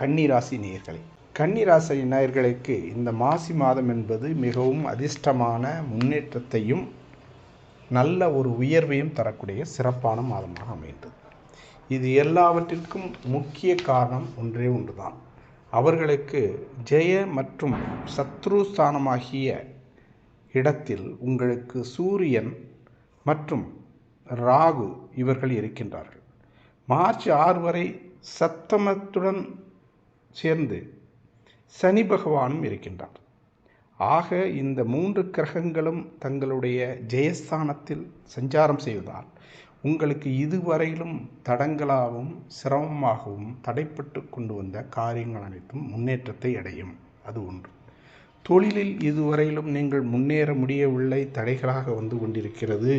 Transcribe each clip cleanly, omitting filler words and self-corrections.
கன்னிராசி நேயர்களே, கன்னிராசி நேயர்களுக்கு இந்த மாசி மாதம் என்பது மிகவும் அதிர்ஷ்டமான முன்னேற்றத்தையும் நல்ல ஒரு உயர்வையும் தரக்கூடிய சிறப்பான மாதமாக அமைந்தது. இது எல்லாவற்றிற்கும் முக்கிய காரணம் ஒன்றே ஒன்றுதான். அவர்களுக்கு ஜெய மற்றும் சத்ருஸ்தானமாகிய இடத்தில் உங்களுக்கு சூரியன் மற்றும் ராகு இவர்கள் இருக்கின்றார்கள். மார்ச் 6 வரை சப்தமத்துடன் சேர்ந்து சனி பகவானும் இருக்கின்றார். ஆக இந்த 3 கிரகங்களும் தங்களுடைய ஜெயஸ்தானத்தில் சஞ்சாரம் செய்வதால் உங்களுக்கு இதுவரையிலும் தடங்களாகவும் சிரமமாகவும் தடைப்பட்டு கொண்டு வந்த காரியங்கள் அனைத்தும் முன்னேற்றத்தை அடையும். அது ஒன்று. தொழிலில் இதுவரையிலும் நீங்கள் முன்னேற முடியவில்லை, தடைகளாக வந்து கொண்டிருக்கிறது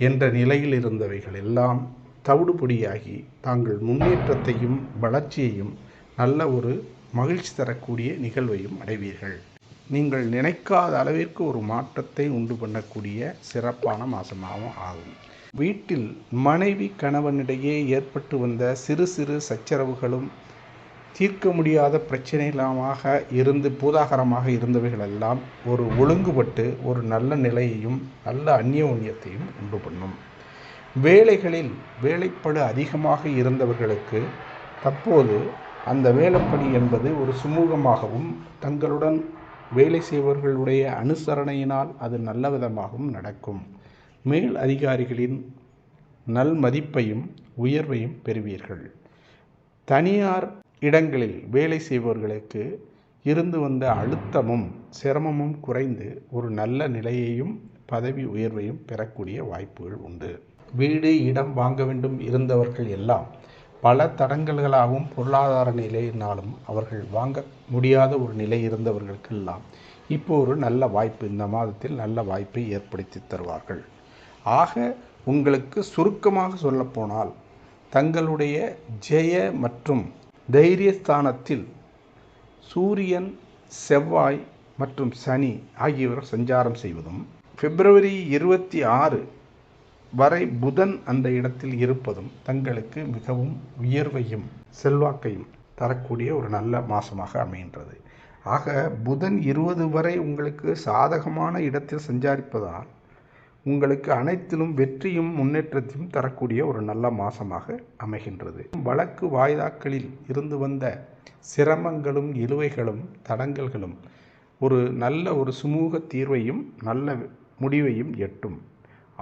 என்ற நிலையில் இருந்தவைகள் எல்லாம் தவிடுபொடியாகி தாங்கள் முன்னேற்றத்தையும் வளர்ச்சியையும் நல்ல ஒரு மகிழ்ச்சி தரக்கூடிய நிகழ்வையும் அடைவீர்கள். நீங்கள் நினைக்காத அளவிற்கு ஒரு மாற்றத்தை உண்டு பண்ணக்கூடிய சிறப்பான மாதமாகவும் ஆகும். வீட்டில் மனைவி கணவனிடையே ஏற்பட்டு வந்த சிறு சிறு சச்சரவுகளும் தீர்க்க முடியாத பிரச்சனைகளாக இருந்து பூதாகரமாக இருந்தவைகளெல்லாம் ஒரு ஒழுங்குபட்டு ஒரு நல்ல நிலையையும் நல்ல அந்யோன்யத்தையும் உண்டு பண்ணும். வேலைகளில் வேலைப்பளு அதிகமாக இருந்தவர்களுக்கு தற்போது அந்த வேலைப்பணி என்பது ஒரு சுமூகமாகவும் தங்களுடன் வேலை செய்பவர்களுடைய அனுசரணையினால் அது நல்ல விதமாகவும் நடக்கும். மேல் அதிகாரிகளின் நல்மதிப்பையும் உயர்வையும் பெறுவீர்கள். தனியார் இடங்களில் வேலை செய்பவர்களுக்கு இருந்து வந்த அழுத்தமும் சிரமமும் குறைந்து ஒரு நல்ல நிலையையும் பதவி உயர்வையும் பெறக்கூடிய வாய்ப்புகள் உண்டு. வீடு இடம் வாங்க வேண்டும் இருந்தவர்கள் எல்லாம் பல தடங்கல்களாகவும் பொருளாதார நிலையினாலும் அவர்கள் வாங்க முடியாத ஒரு நிலை இருந்தவர்களுக்கெல்லாம் இப்போ ஒரு நல்ல வாய்ப்பு, இந்த மாதத்தில் நல்ல வாய்ப்பை ஏற்படுத்தி தருவார்கள். ஆக உங்களுக்கு சுருக்கமாக சொல்லப்போனால் தங்களுடைய ஜெய மற்றும் தைரியஸ்தானத்தில் சூரியன், செவ்வாய் மற்றும் சனி ஆகியோர் சஞ்சாரம் செய்வதும், பிப்ரவரி 26 வரை புதன் அந்த இடத்தில் இருப்பதும் தங்களுக்கு மிகவும் உயர்வையும் செல்வாக்கையும் தரக்கூடிய ஒரு நல்ல மாதமாக அமைகின்றது. ஆக புதன் 20 வரை உங்களுக்கு சாதகமான இடத்தில் சஞ்சாரிப்பதால் உங்களுக்கு அனைத்திலும் வெற்றியும் முன்னேற்றத்தையும் தரக்கூடிய ஒரு நல்ல மாதமாக அமைகின்றது. வழக்கு வாய்தாக்களில் இருந்து வந்த சிரமங்களும் இழுவைகளும் தடங்கல்களும் ஒரு நல்ல ஒரு சுமூக தீர்வையும் நல்ல முடிவையும் எட்டும்.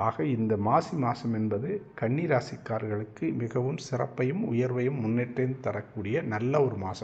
ஆக இந்த மாசி மாதம் என்பது கன்னி ராசிக்காரர்களுக்கு மிகவும் சிறப்பையும் உயர்வையும் முன்னேற்றம் தரக்கூடிய நல்ல ஒரு மாதம்.